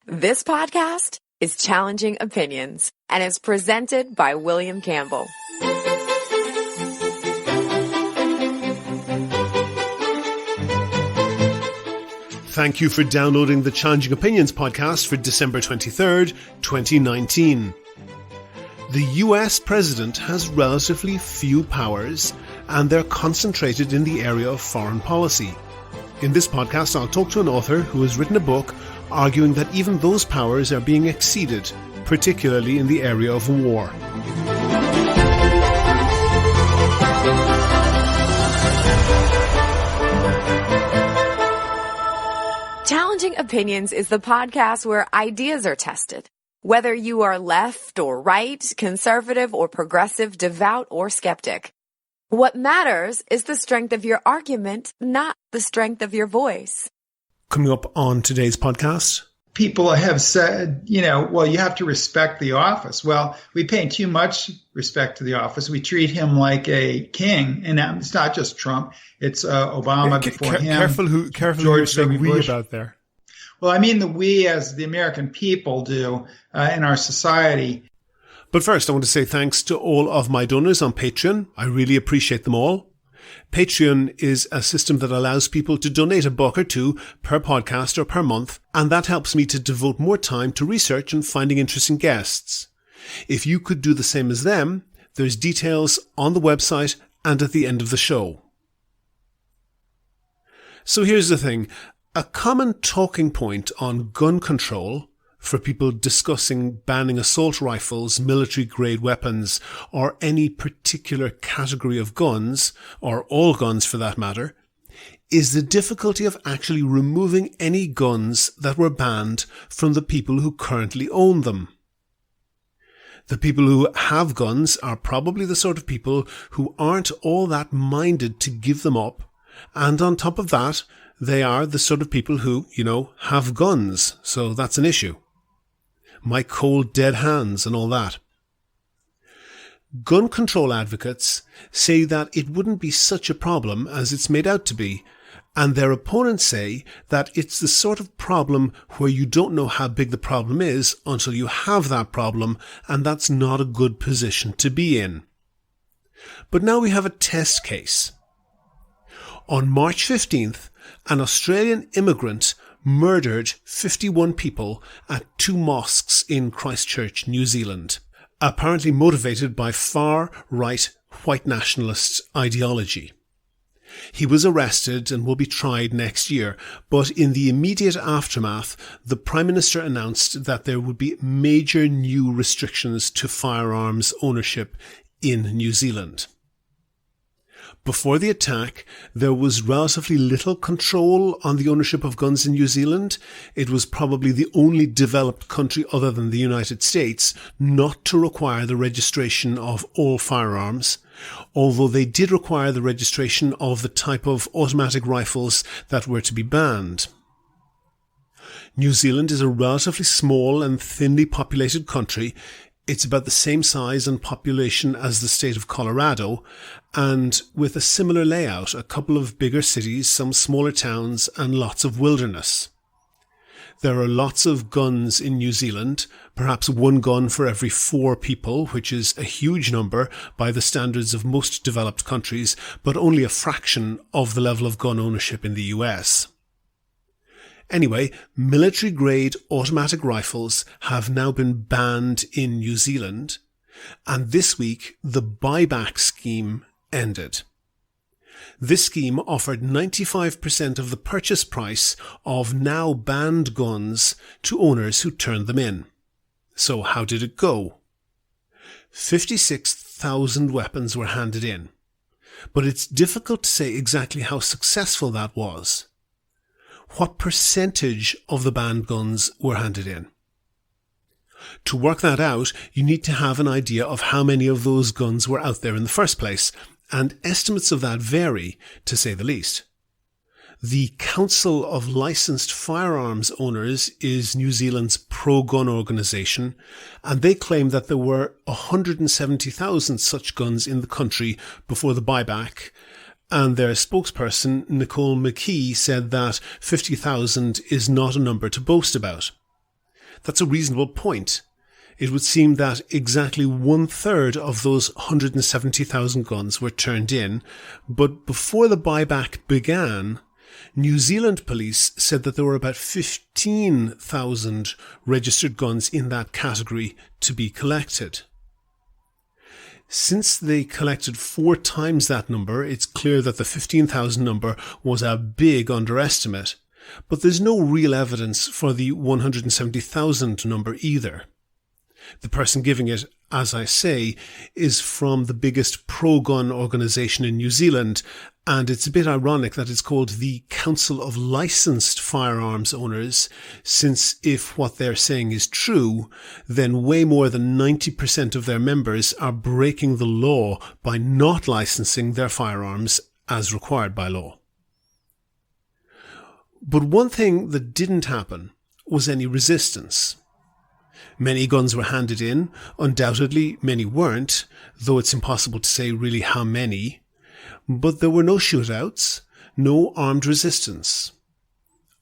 This podcast is Challenging Opinions and is presented by William Campbell. Thank you for downloading the Challenging Opinions podcast for December 23rd, 2019. The US president has relatively few powers, and they're concentrated in the area of foreign policy. In this podcast, I'll talk to an author who has written a book arguing that even those powers are being exceeded, particularly in the area of war. Challenging Opinions is the podcast where ideas are tested. Whether you are left or right, conservative or progressive, devout or skeptic. What matters is the strength of your argument, not the strength of your voice. Coming up on today's podcast. People have said, well, you have to respect the office. Well, we pay too much respect to the office. We treat him like a king. And it's not just Trump. It's Obama before him. Careful who you're saying we about there. Well, I mean the we as the American people do in our society. But first, I want to say thanks to all of my donors on Patreon. I really appreciate them all. Patreon is a system that allows people to donate $1 or $2 per podcast or per month, and that helps me to devote more time to research and finding interesting guests. If you could do the same as them, there's details on the website and at the end of the show. So here's the thing. A common talking point on gun control for people discussing banning assault rifles, military-grade weapons, or any particular category of guns, or all guns for that matter, is the difficulty of actually removing any guns that were banned from the people who currently own them. The people who have guns are probably the sort of people who aren't all that minded to give them up, and on top of that, they are the sort of people who, have guns, so that's an issue. My cold dead hands and all that. Gun control advocates say that it wouldn't be such a problem as it's made out to be, and their opponents say that it's the sort of problem where you don't know how big the problem is until you have that problem, and that's not a good position to be in. But now we have a test case. On March 15th, an Australian immigrant murdered 51 people at 2 mosques in Christchurch, New Zealand, apparently motivated by far-right white nationalist ideology. He was arrested and will be tried next year, but in the immediate aftermath, the Prime Minister announced that there would be major new restrictions to firearms ownership in New Zealand. Before the attack, there was relatively little control on the ownership of guns in New Zealand. It was probably the only developed country other than the United States not to require the registration of all firearms, although they did require the registration of the type of automatic rifles that were to be banned. New Zealand is a relatively small and thinly populated country. It's about the same size and population as the state of Colorado, and with a similar layout, a couple of bigger cities, some smaller towns, and lots of wilderness. There are lots of guns in New Zealand, perhaps 1 gun for every 4 people, which is a huge number by the standards of most developed countries, but only a fraction of the level of gun ownership in the US. Anyway, military-grade automatic rifles have now been banned in New Zealand, and this week the buyback scheme ended. This scheme offered 95% of the purchase price of now banned guns to owners who turned them in. So how did it go? 56,000 weapons were handed in, but it's difficult to say exactly how successful that was. What percentage of the banned guns were handed in? To work that out, you need to have an idea of how many of those guns were out there in the first place, and estimates of that vary, to say the least. The Council of Licensed Firearms Owners is New Zealand's pro-gun organisation, and they claim that there were 170,000 such guns in the country before the buyback, and their spokesperson, Nicole McKee, said that 50,000 is not a number to boast about. That's a reasonable point. It would seem that exactly 1/3 of those 170,000 guns were turned in, but before the buyback began, New Zealand police said that there were about 15,000 registered guns in that category to be collected. Since they collected 4 times that number, it's clear that the 15,000 number was a big underestimate, but there's no real evidence for the 170,000 number either. The person giving it, as I say, is from the biggest pro-gun organisation in New Zealand, and it's a bit ironic that it's called the Council of Licensed Firearms Owners, since if what they're saying is true, then way more than 90% of their members are breaking the law by not licensing their firearms as required by law. But one thing that didn't happen was any resistance. Many guns were handed in. Undoubtedly, many weren't, though it's impossible to say really how many. But there were no shootouts, no armed resistance.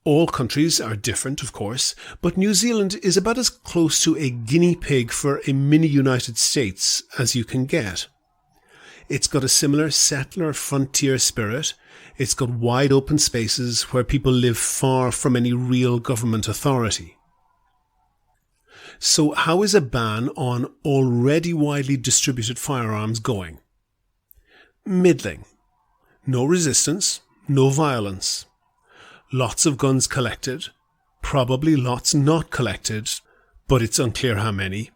All countries are different, of course, but New Zealand is about as close to a guinea pig for a mini United States as you can get. It's got a similar settler frontier spirit. It's got wide open spaces where people live far from any real government authority. So how is a ban on already widely distributed firearms going? Middling. No resistance, no violence. Lots of guns collected, probably lots not collected, but it's unclear how many.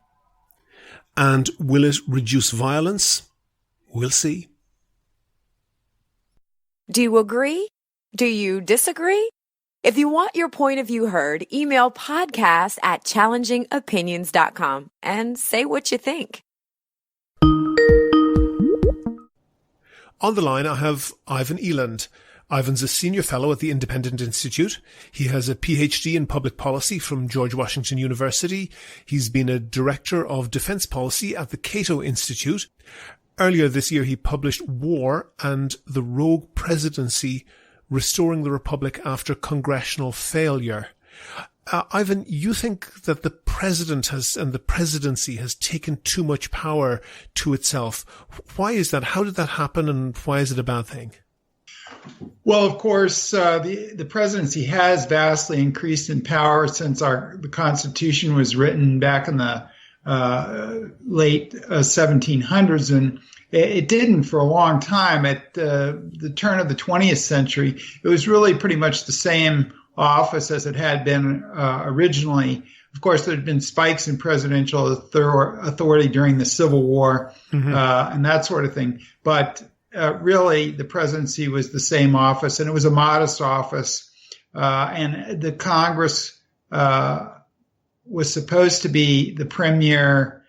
And will it reduce violence? We'll see. Do you agree? Do you disagree? If you want your point of view heard, email podcast@challengingopinions.com and say what you think. On the line, I have Ivan Eland. Ivan's a senior fellow at the Independent Institute. He has a PhD in public policy from George Washington University. He's been a director of defense policy at the Cato Institute. Earlier this year, he published War and the Rogue Presidency, Restoring the Republic After Congressional Failure. Ivan, you think that the president and the presidency has taken too much power to itself. Why is that? How did that happen, and why is it a bad thing? Well, of course, the presidency has vastly increased in power since the Constitution was written back in the late 1700s, and it didn't for a long time. At the turn of the 20th century, it was really pretty much the same office as it had been originally. Of course, there had been spikes in presidential authority during the Civil War and that sort of thing. But really, the presidency was the same office, and it was a modest office. And the Congress was supposed to be the premier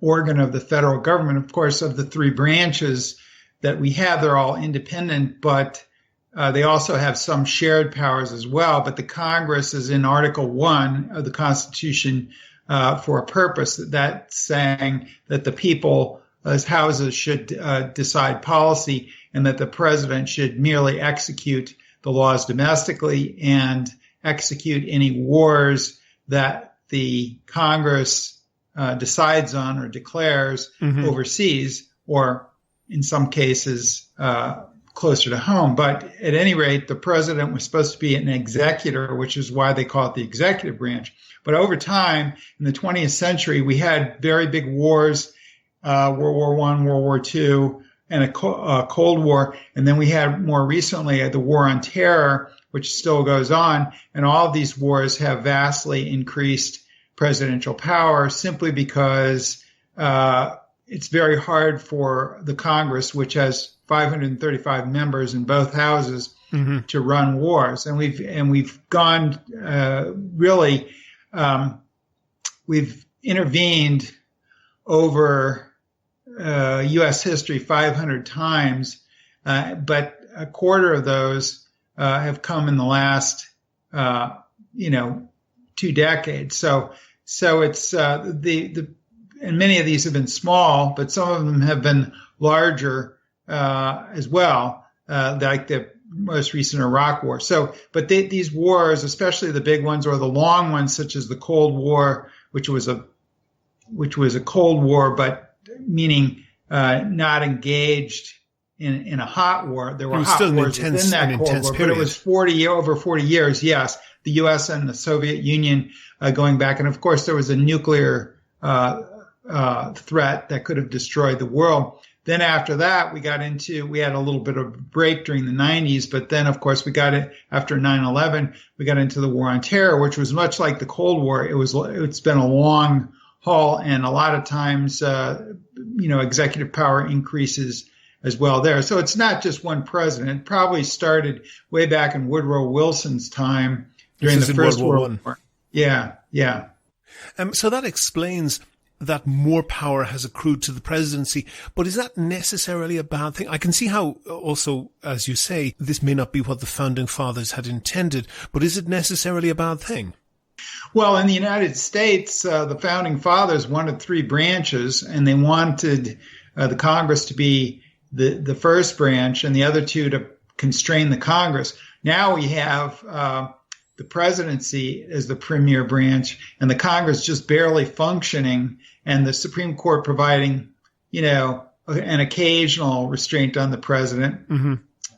organ of the federal government. Of course, of the 3 branches that we have, they're all independent, but they also have some shared powers as well. But the Congress is in Article 1 of the Constitution for a purpose, that's saying that the people as houses should decide policy, and that the president should merely execute the laws domestically and execute any wars that the Congress decides on or declares overseas, or in some cases closer to home. But at any rate, the president was supposed to be an executor, which is why they call it the executive branch. But over time, in the 20th century, we had very big wars, World War I, World War II, and a Cold War. And then we had more recently the War on Terror, which still goes on. And all of these wars have vastly increased presidential power simply because it's very hard for the Congress, which has 535 members in both houses, to run wars. And we've gone we've intervened over U.S. history 500 times, but a quarter of those have come in the last 2 decades. So it's and many of these have been small, but some of them have been larger as well. Like the most recent Iraq War. So, but these wars, especially the big ones or the long ones, such as the Cold War, which was a Cold War, but meaning not engaged in a hot war. There were hot wars within that Cold War, but it was over 40 years. Yes, the U.S. and the Soviet Union going back, and of course there was a nuclear threat that could have destroyed the world. Then after that, we had a little bit of a break during the 90s, but then of course we got it after 9/11, we got into the war on terror, which was much like the Cold War. It's been a long haul, and a lot of times, executive power increases as well there. So it's not just one president. It probably started way back in Woodrow Wilson's time during the First World War. Yeah. So that explains that more power has accrued to the presidency. But is that necessarily a bad thing? I can see how also, as you say, this may not be what the founding fathers had intended, but is it necessarily a bad thing? Well, in the United States, the founding fathers wanted three branches, and they wanted the Congress to be the first branch and the other two to constrain the Congress. Now we have the presidency as the premier branch and the Congress just barely functioning, and the Supreme Court providing, an occasional restraint on the president,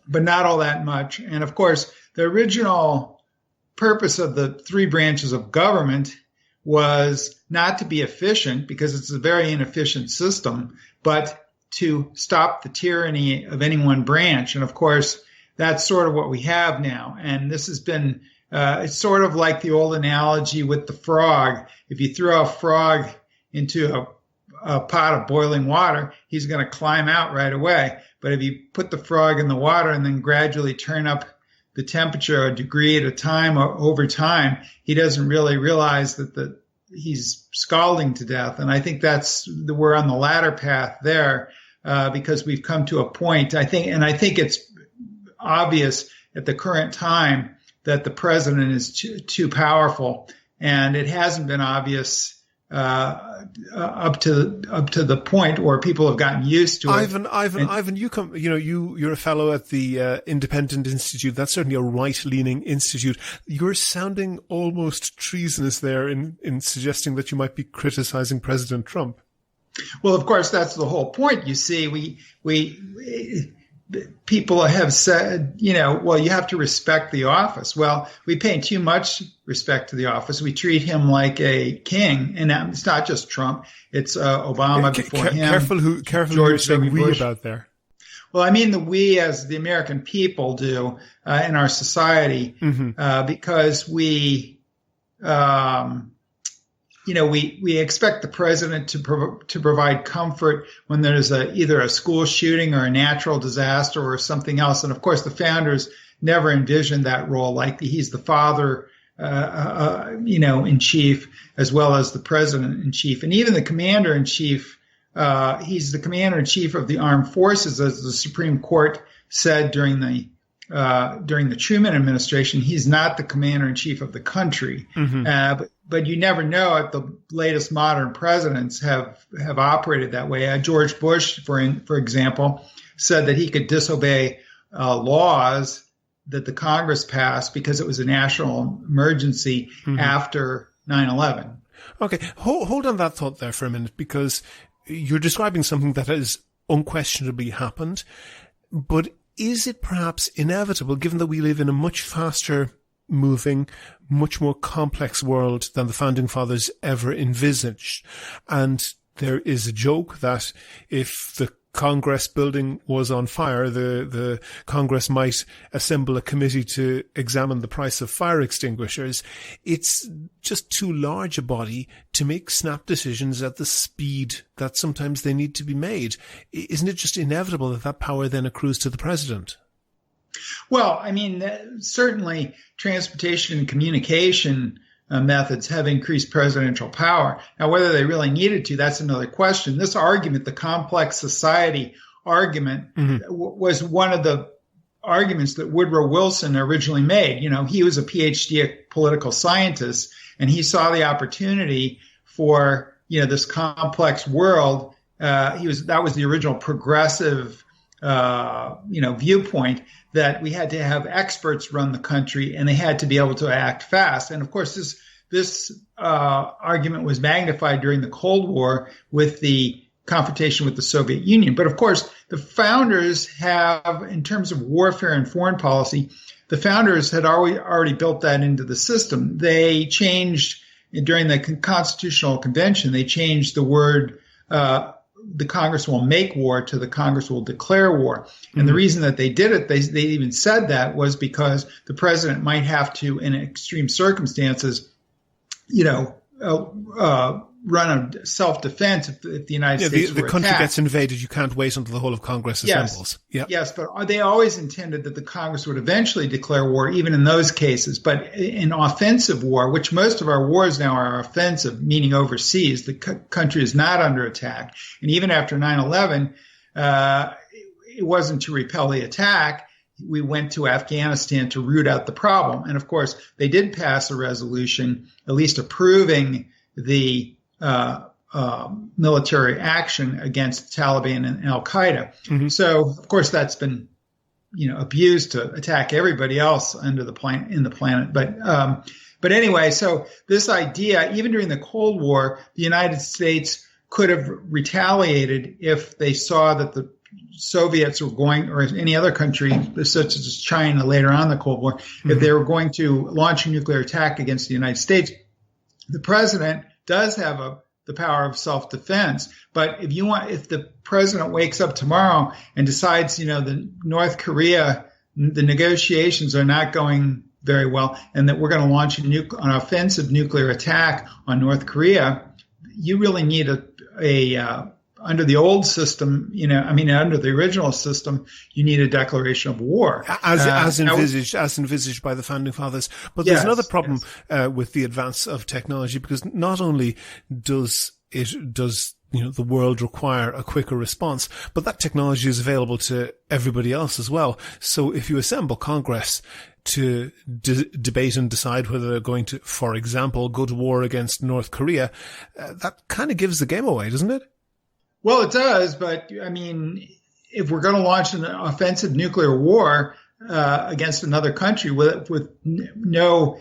but not all that much. And of course, the original purpose of the three branches of government was not to be efficient, because it's a very inefficient system, but to stop the tyranny of any one branch. And of course, that's sort of what we have now. And this has been, it's sort of like the old analogy with the frog. If you throw a frog into a pot of boiling water, he's going to climb out right away. But if you put the frog in the water and then gradually turn up the temperature a degree at a time or over time, he doesn't really realize that he's scalding to death. And I think we're on the latter path there, because we've come to a point, I think it's obvious at the current time that the president is too powerful, and it hasn't been obvious up to the point where people have gotten used to it. Ivan, you're a fellow at the Independent Institute. That's certainly a right-leaning institute. You're sounding almost treasonous there in suggesting that you might be criticizing President Trump. Well, of course, that's the whole point. You see, people have said, you have to respect the office. Well, we pay too much respect to the office. We treat him like a king, and it's not just Trump. It's Obama before him. Careful who you're saying we about there. Well, I mean the we as the American people do in our society, because we expect the president to provide comfort when there's either a school shooting or a natural disaster or something else. And of course, the founders never envisioned that role. Like he's the father, in chief, as well as the president in chief, and even the commander in chief. He's the commander in chief of the armed forces, as the Supreme Court said during the Truman administration. He's not the commander in chief of the country. But you never know if the latest modern presidents have operated that way. George Bush, for example, said that he could disobey laws that the Congress passed because it was a national emergency after 9/11. Okay, hold on that thought there for a minute, because you're describing something that has unquestionably happened. But is it perhaps inevitable, given that we live in a much faster moving, much more complex world than the founding fathers ever envisaged? And there is a joke that if the Congress building was on fire, the Congress might assemble a committee to examine the price of fire extinguishers. It's just too large a body to make snap decisions at the speed that sometimes they need to be made. Isn't it just inevitable that power then accrues to the president? Well, I mean, certainly transportation and communication methods have increased presidential power. Now, whether they really needed to, that's another question. This argument, the complex society argument, was one of the arguments that Woodrow Wilson originally made. He was a PhD political scientist, and he saw the opportunity for, this complex world. That was the original progressive viewpoint that we had to have experts run the country and they had to be able to act fast. And of course, this argument was magnified during the Cold War with the confrontation with the Soviet Union. But of course, the founders have, in terms of warfare and foreign policy, the founders had already built that into the system. They changed, during the Constitutional Convention, they changed the word, the Congress will make war to the Congress will declare war. And the reason that they did it, they even said that, was because the president might have to, in extreme circumstances, run a self-defense if the United States were the country attacked. gets invaded. You can't wait until the whole of Congress assembles. Yes, but they always intended that the Congress would eventually declare war, even in those cases. But in offensive war, which most of our wars now are offensive, meaning overseas, the country is not under attack. And even after 9/11, it wasn't to repel the attack. We went to Afghanistan to root out the problem. And of course, they did pass a resolution, at least approving the military action against the Taliban and Al Qaeda. So, of course, that's been, abused to attack everybody else in the planet. But anyway, so this idea, even during the Cold War, the United States could have retaliated if they saw that the Soviets were going, or any other country, such as China later on in the Cold War, if they were going to launch a nuclear attack against the United States. The president does have the power of self-defense, but if the president wakes up tomorrow and decides, the North Korea, the negotiations are not going very well, and that we're going to launch an offensive nuclear attack on North Korea, you really need under the old system, under the original system, you need a declaration of war. As envisaged by the founding fathers. But there's another problem with the advance of technology, because not only does the world require a quicker response, but that technology is available to everybody else as well. So if you assemble Congress to debate and decide whether they're going to, for example, go to war against North Korea, that kind of gives the game away, doesn't it? Well, it does, but if we're going to launch an offensive nuclear war against another country with no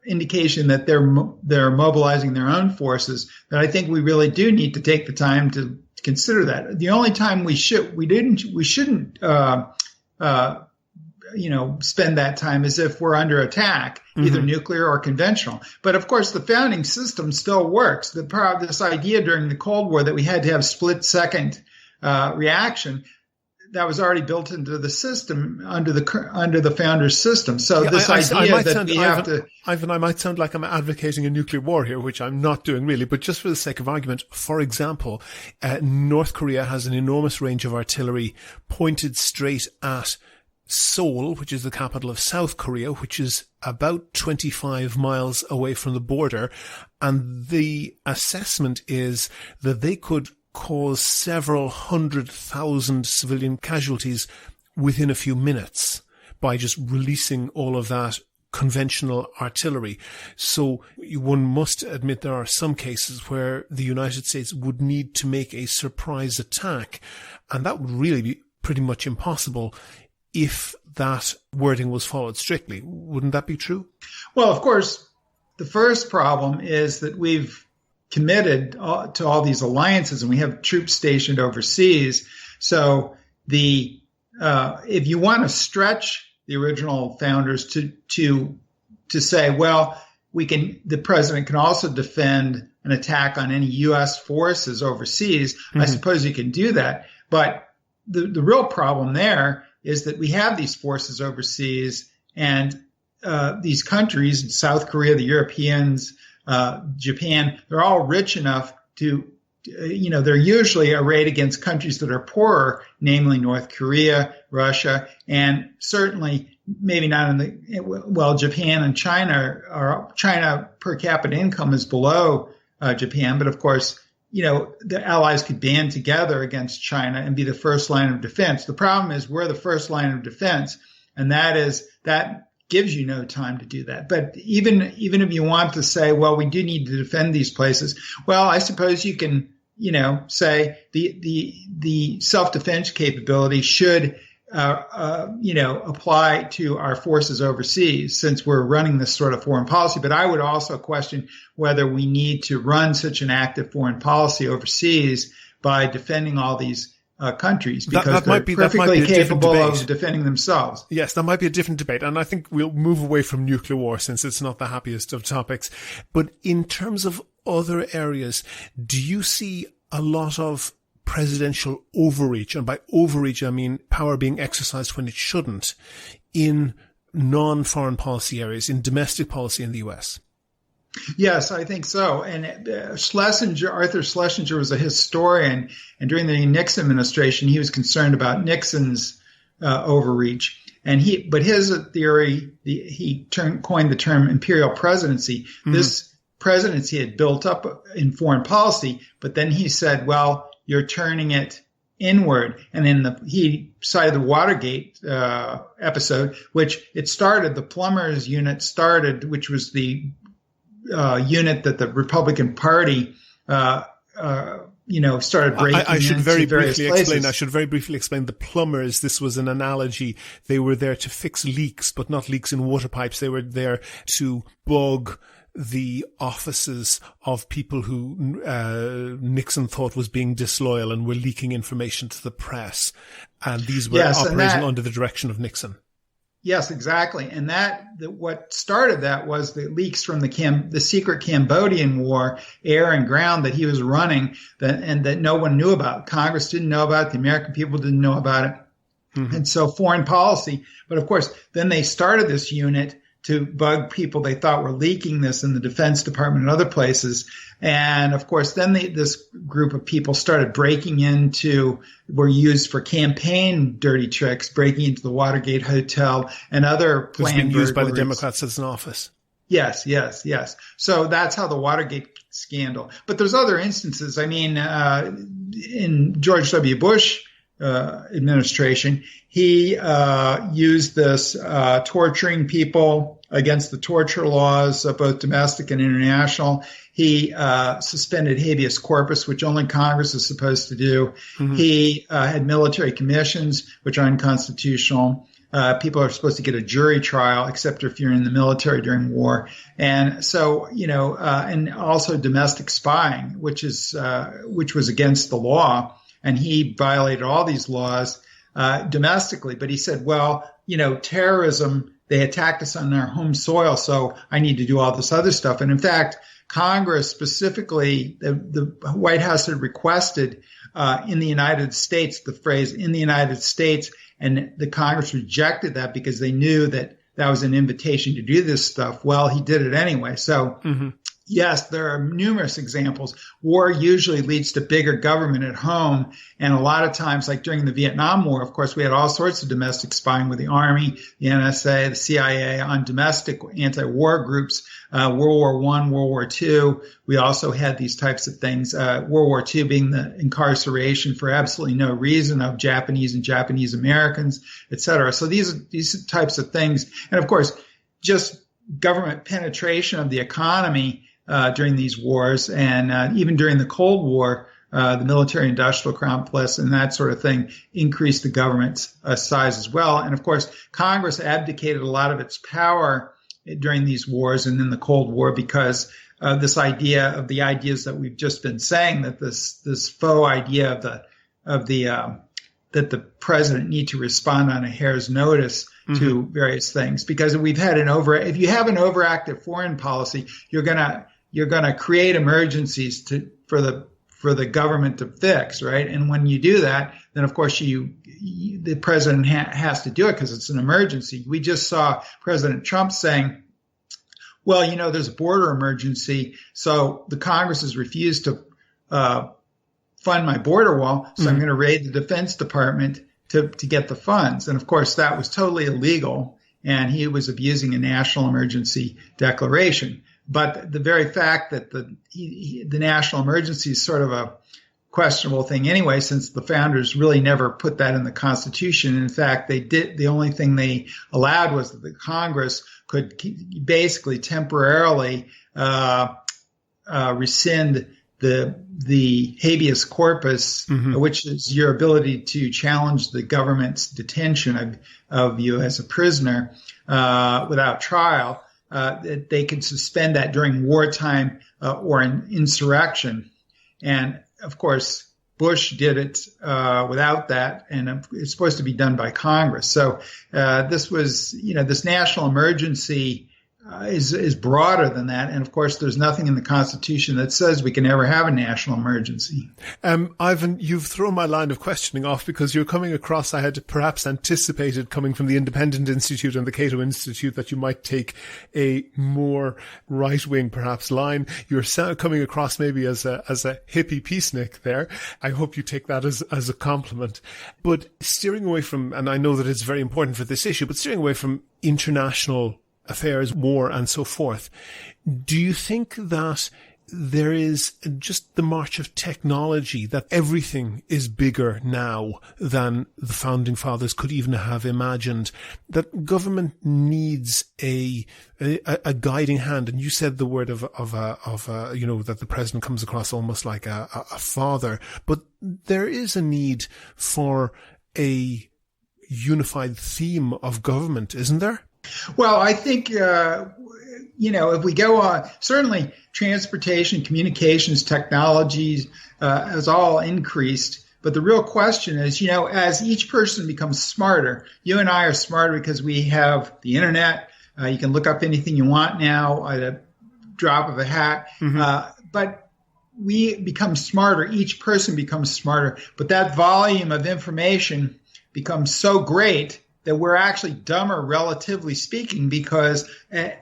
indication that they're mobilizing their own forces, then I think we really do need to take the time to consider that. The only time we shouldn't spend that time is if we're under attack, either nuclear or conventional. But of course, the founding system still works. This idea during the Cold War that we had to have split-second reaction, that was already built into the system under the founders' system. So Ivan, I might sound like I'm advocating a nuclear war here, which I'm not doing really, but just for the sake of argument, for example, North Korea has an enormous range of artillery pointed straight at Seoul, which is the capital of South Korea, which is about 25 miles away from the border. And the assessment is that they could cause several 100,000 civilian casualties within a few minutes by just releasing all of that conventional artillery. So one must admit there are some cases where the United States would need to make a surprise attack. And that would really be pretty much impossible if that wording was followed strictly. Wouldn't that be true? Well, of course, the first problem is that we've committed to all these alliances and we have troops stationed overseas. So if you want to stretch the original founders to say, well, the president can also defend an attack on any U.S. forces overseas, I suppose you can do that. But the real problem there is that we have these forces overseas, and these countries, South Korea, the Europeans, Japan, they're all rich enough to, they're usually arrayed against countries that are poorer, namely North Korea, Russia, and certainly maybe not Japan and China per capita income is below Japan, but of course, the allies could band together against China and be the first line of defense. The problem is we're the first line of defense, and that gives you no time to do that. But even if you want to say, well, we do need to defend these places, well, I suppose you can say the self-defense capability should apply to our forces overseas, since we're running this sort of foreign policy. But I would also question whether we need to run such an active foreign policy overseas by defending all these countries, because they're perfectly capable of defending themselves. Yes, that might be a different debate. And I think we'll move away from nuclear war, since it's not the happiest of topics. But in terms of other areas, do you see a lot of presidential overreach, and by overreach I mean power being exercised when it shouldn't, in non-foreign policy areas, in domestic policy in the US? Yes, I think so. And Arthur Schlesinger was a historian, and during the Nixon administration, he was concerned about Nixon's overreach. And his theory, he coined the term imperial presidency. Mm-hmm. This presidency had built up in foreign policy, but then he said, well, you're turning it inward. And he cited the Watergate episode, which the plumbers unit started, which was the unit that the Republican Party started breaking I should into very various briefly places. explain. I should very briefly explain the plumbers. This was an analogy. They were there to fix leaks, but not leaks in water pipes. They were there to bug the offices of people who Nixon thought was being disloyal and were leaking information to the press. And these were operating under the direction of Nixon. Yes, exactly. And what started that was the leaks from the secret Cambodian war, air and ground, that he was running, that no one knew about. Congress didn't know about it. The American people didn't know about it. Mm-hmm. And so foreign policy. But of course, then they started this unit to bug people they thought were leaking this in the Defense Department and other places. And of course, then this group of people started were used for campaign dirty tricks, breaking into the Watergate Hotel and other planned burglaries. Used by the Democrats as an office. Yes. So that's how the Watergate scandal. But there's other instances. I mean, in George W. Bush administration, he used this torturing people against the torture laws, both domestic and international. He suspended habeas corpus, which only Congress is supposed to do. Mm-hmm. He had military commissions, which are unconstitutional. People are supposed to get a jury trial, except if you're in the military during war. And so, and also domestic spying, which was against the law. And he violated all these laws domestically. But he said, well, terrorism, they attacked us on our home soil, so I need to do all this other stuff. And in fact, Congress specifically, the White House had requested in the United States, the phrase "in the United States," and the Congress rejected that because they knew that was an invitation to do this stuff. Well, he did it anyway. So, yes, there are numerous examples. War usually leads to bigger government at home. And a lot of times, like during the Vietnam War, of course, we had all sorts of domestic spying with the Army, the NSA, the CIA on domestic anti-war groups. World War I, World War II. We also had these types of things. World War II being the incarceration for absolutely no reason of Japanese and Japanese Americans, et cetera. So these types of things. And of course, just government penetration of the economy during these wars, and even during the Cold War, the military-industrial complex and that sort of thing increased the government's size as well. And of course, Congress abdicated a lot of its power during these wars and in the Cold War because of this idea of the ideas that we've just been saying, that this faux idea that the president need to respond on a hair's notice to various things. Because if you have an overactive foreign policy, you're gonna create emergencies for the government to fix, right? And when you do that, then of course the president has to do it because it's an emergency. We just saw President Trump saying, well, there's a border emergency, so the Congress has refused to fund my border wall, so I'm going to raid the Defense Department to get the funds. And of course, that was totally illegal, and he was abusing a national emergency declaration. But the very fact that the national emergency is sort of a questionable thing anyway, since the founders really never put that in the Constitution. In fact, the only thing they allowed was that the Congress could basically temporarily rescind the habeas corpus, which is your ability to challenge the government's detention of you as a prisoner without trial, that they can suspend that during wartime or an insurrection. And of course, Bush did it without that, and it's supposed to be done by Congress. So this was, this national emergency is broader than that. And of course, there's nothing in the Constitution that says we can ever have a national emergency. Ivan, you've thrown my line of questioning off because you're coming across, I had perhaps anticipated coming from the Independent Institute and the Cato Institute that you might take a more right-wing perhaps line. You're coming across maybe as a hippie peacenik there. I hope you take that as a compliment. But steering away from, and I know that it's very important for this issue, but steering away from international affairs, war and so forth, do you think that there is just the march of technology, that everything is bigger now than the founding fathers could even have imagined, that government needs a guiding hand? And you said the word of that the president comes across almost like a father, but there is a need for a unified theme of government, isn't there? Well, I think, if we go on, certainly transportation, communications, technologies has all increased. But the real question is, as each person becomes smarter, you and I are smarter because we have the internet. You can look up anything you want now at a drop of a hat. But we become smarter. Each person becomes smarter. But that volume of information becomes so great that we're actually dumber, relatively speaking, because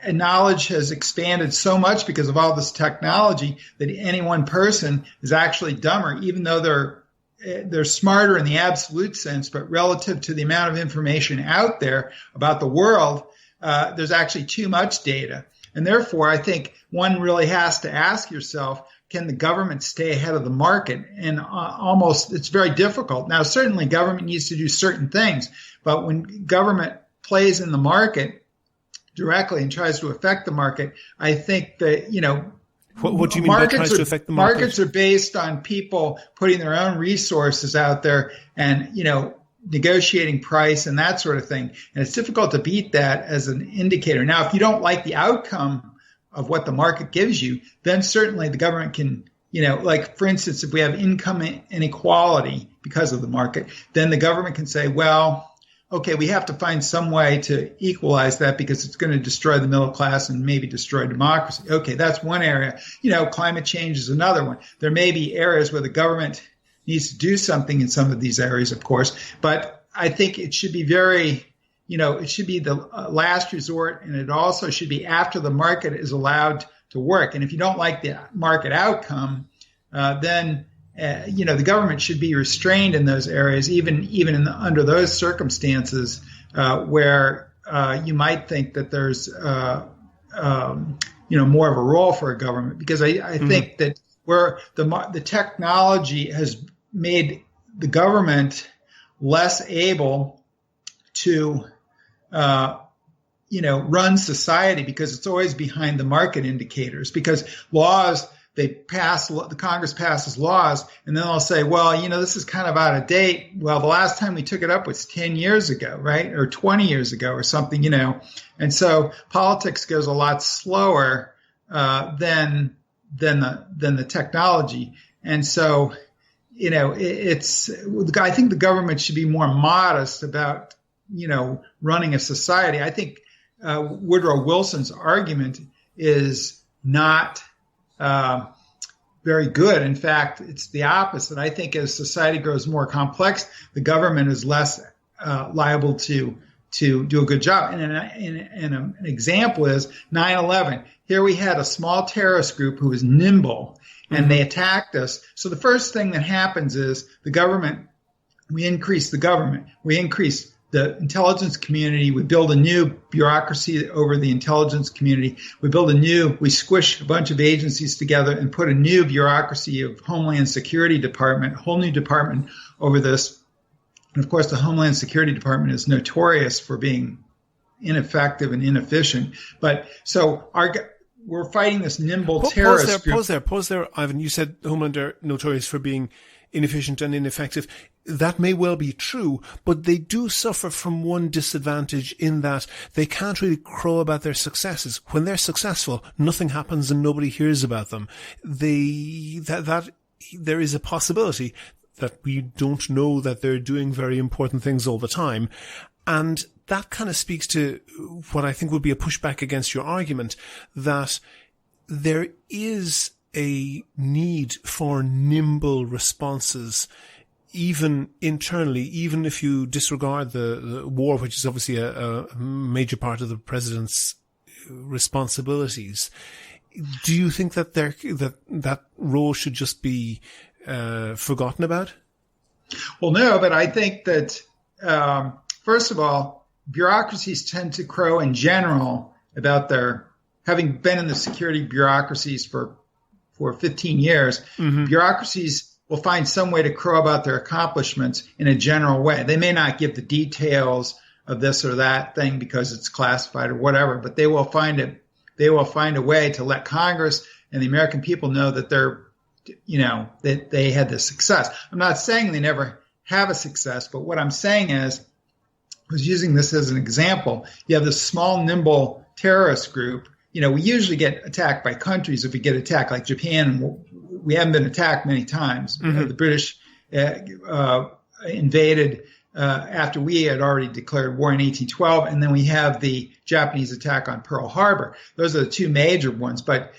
knowledge has expanded so much because of all this technology that any one person is actually dumber, even though they're smarter in the absolute sense, but relative to the amount of information out there about the world, there's actually too much data. And therefore, I think one really has to ask yourself, can the government stay ahead of the market? And it's very difficult. Now, certainly government needs to do certain things, but when government plays in the market directly and tries to affect the market, I think that, what do you mean by tries to affect the market? Markets are based on people putting their own resources out there and, negotiating price and that sort of thing. And it's difficult to beat that as an indicator. Now, if you don't like the outcome of what the market gives you, then certainly the government can, like, for instance, if we have income inequality because of the market, then the government can say, well, okay, we have to find some way to equalize that because it's going to destroy the middle class and maybe destroy democracy. Okay, that's one area. Climate change is another one. There may be areas where the government needs to do something in some of these areas, of course, but I think it should be it should be the last resort, and it also should be after the market is allowed to work. And if you don't like the market outcome, then the government should be restrained in those areas, even under those circumstances where you might think that there's more of a role for a government. Because I think that where the technology has made the government less able to run society, because it's always behind the market indicators. Because laws, the Congress passes laws, and then they'll say, well, this is kind of out of date. Well, the last time we took it up was 10 years ago, right? Or 20 years ago or something, And so politics goes a lot slower than the technology. And so, I think the government should be more modest about, running a society. I think Woodrow Wilson's argument is not very good. In fact, it's the opposite. I think as society grows more complex, the government is less liable to do a good job. And an example is 9/11. Here we had a small terrorist group who was nimble, and they attacked us. So the first thing that happens is we increase the government. We increase the intelligence community. We build a new bureaucracy over the intelligence community. We squish a bunch of agencies together and put a new bureaucracy of Homeland Security Department, a whole new department over this. And of course, the Homeland Security Department is notorious for being ineffective and inefficient. But so we're fighting this nimble terrorist group. Pause there, Ivan. You said Homeland are notorious for being inefficient and ineffective. That may well be true, but they do suffer from one disadvantage in that they can't really crow about their successes. When they're successful, nothing happens and nobody hears about them. There is a possibility that we don't know that they're doing very important things all the time. And that kind of speaks to what I think would be a pushback against your argument that there is a need for nimble responses, even internally, even if you disregard the war, which is obviously a major part of the president's responsibilities. Do you think that that role should just be forgotten about? Well, no, but I think that first of all, bureaucracies tend to crow in general about their having been in the security bureaucracies for 15 years. Mm-hmm. Bureaucracies will find some way to crow about their accomplishments in a general way. They may not give the details of this or that thing because it's classified or whatever, but they will find it. They will find a way to let Congress and the American people know that that they had this success. I'm not saying they never have a success, but what I'm saying is, I was using this as an example. You have this small, nimble terrorist group. We usually get attacked by countries if we get attacked, like Japan. We haven't been attacked many times. Mm-hmm. The British invaded after we had already declared war in 1812, and then we have the Japanese attack on Pearl Harbor. Those are the two major ones. But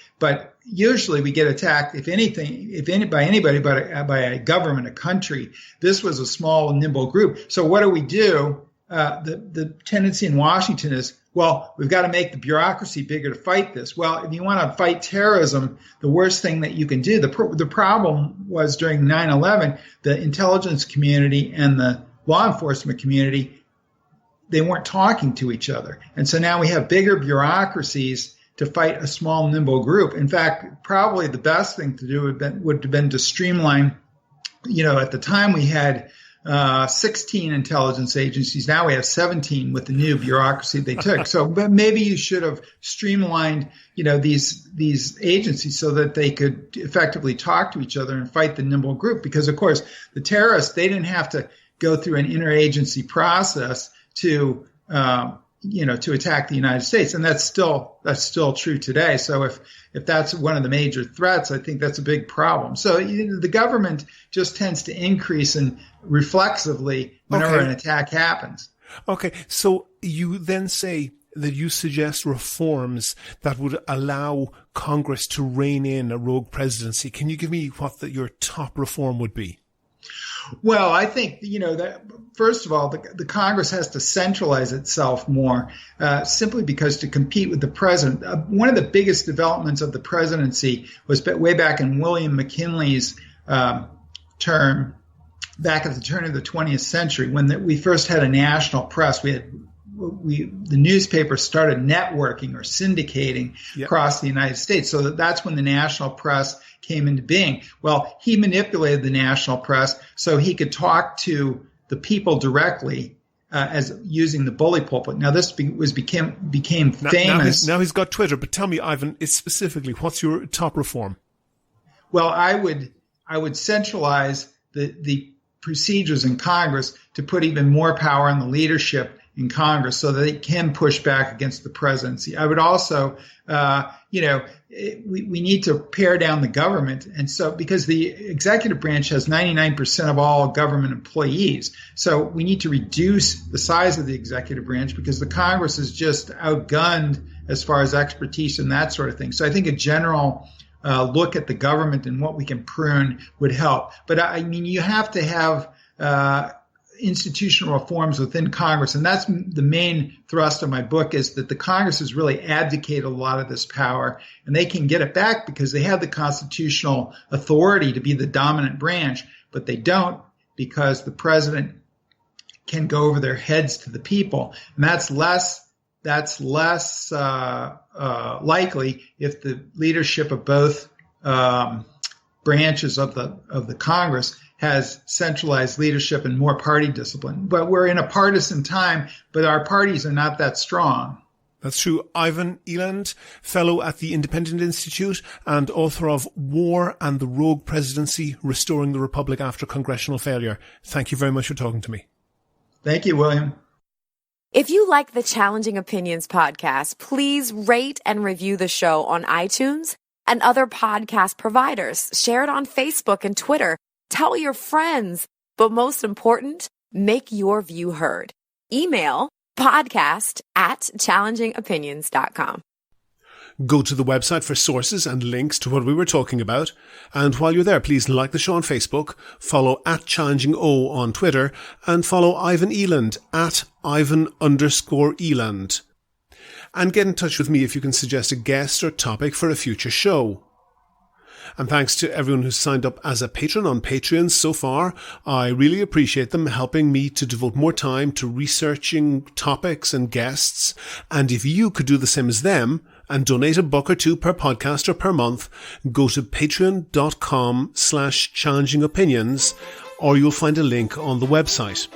usually we get attacked, by anybody, by a government, a country. This was a small, nimble group. So what do? The tendency in Washington is, well, we've got to make the bureaucracy bigger to fight this. Well, if you want to fight terrorism, the worst thing that you can do, the problem was during 9/11, the intelligence community and the law enforcement community, they weren't talking to each other. And so now we have bigger bureaucracies to fight a small, nimble group. In fact, probably the best thing to do would have been to streamline. At the time we had 16 intelligence agencies. Now we have 17 with the new bureaucracy they took. So, but maybe you should have streamlined, these agencies so that they could effectively talk to each other and fight the nimble group. Because of course, the terrorists, they didn't have to go through an interagency process to attack the United States, and that's still true today. So if that's one of the major threats, I think that's a big problem. So the government just tends to increase and reflexively whenever an attack happens. Okay, so you then say that you suggest reforms that would allow Congress to rein in a rogue presidency. Can you give me what your top reform would be? Well, I think, that first of all, the Congress has to centralize itself more, simply because to compete with the president. One of the biggest developments of the presidency was way back in William McKinley's term, back at the turn of the 20th century, when we first had a national press. The newspapers started networking or syndicating across the United States. So that's when the national press came into being. Well, he manipulated the national press so he could talk to the people directly, as using the bully pulpit. Now this became famous. Now he's got Twitter, but tell me, Ivan, specifically, what's your top reform? Well, I would centralize the procedures in Congress to put even more power on the leadership in Congress so that they can push back against the presidency. I would also, we need to pare down the government. And so, because the executive branch has 99% of all government employees. So we need to reduce the size of the executive branch because the Congress is just outgunned as far as expertise and that sort of thing. So I think a general look at the government and what we can prune would help. But I mean, you have to have, institutional reforms within Congress. And that's the main thrust of my book, is that the Congress has really abdicated a lot of this power, and they can get it back because they have the constitutional authority to be the dominant branch, but they don't, because the president can go over their heads to the people. And that's less likely if the leadership of both branches of the Congress has centralized leadership and more party discipline. But we're in a partisan time, but our parties are not that strong. That's true. Ivan Eland, fellow at the Independent Institute and author of War and the Rogue Presidency, Restoring the Republic After Congressional Failure. Thank you very much for talking to me. Thank you, William. If you like the Challenging Opinions podcast, please rate and review the show on iTunes and other podcast providers. Share it on Facebook and Twitter. Tell your friends. But most important, make your view heard. Email podcast@challengingopinions.com. Go to the website for sources and links to what we were talking about. And while you're there, please like the show on Facebook, follow @ChallengingO on Twitter, and follow Ivan Eland @Ivan_Eland. And get in touch with me if you can suggest a guest or topic for a future show. And thanks to everyone who's signed up as a patron on Patreon so far. I really appreciate them helping me to devote more time to researching topics and guests. And if you could do the same as them and donate $1 or $2 per podcast or per month, go to patreon.com/challengingopinions, or you'll find a link on the website.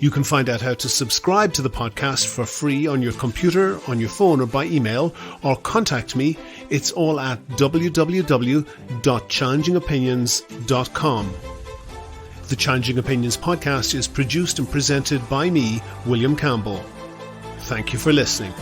You can find out how to subscribe to the podcast for free on your computer, on your phone, or by email, or contact me. It's all at www.challengingopinions.com. The Challenging Opinions podcast is produced and presented by me, William Campbell. Thank you for listening.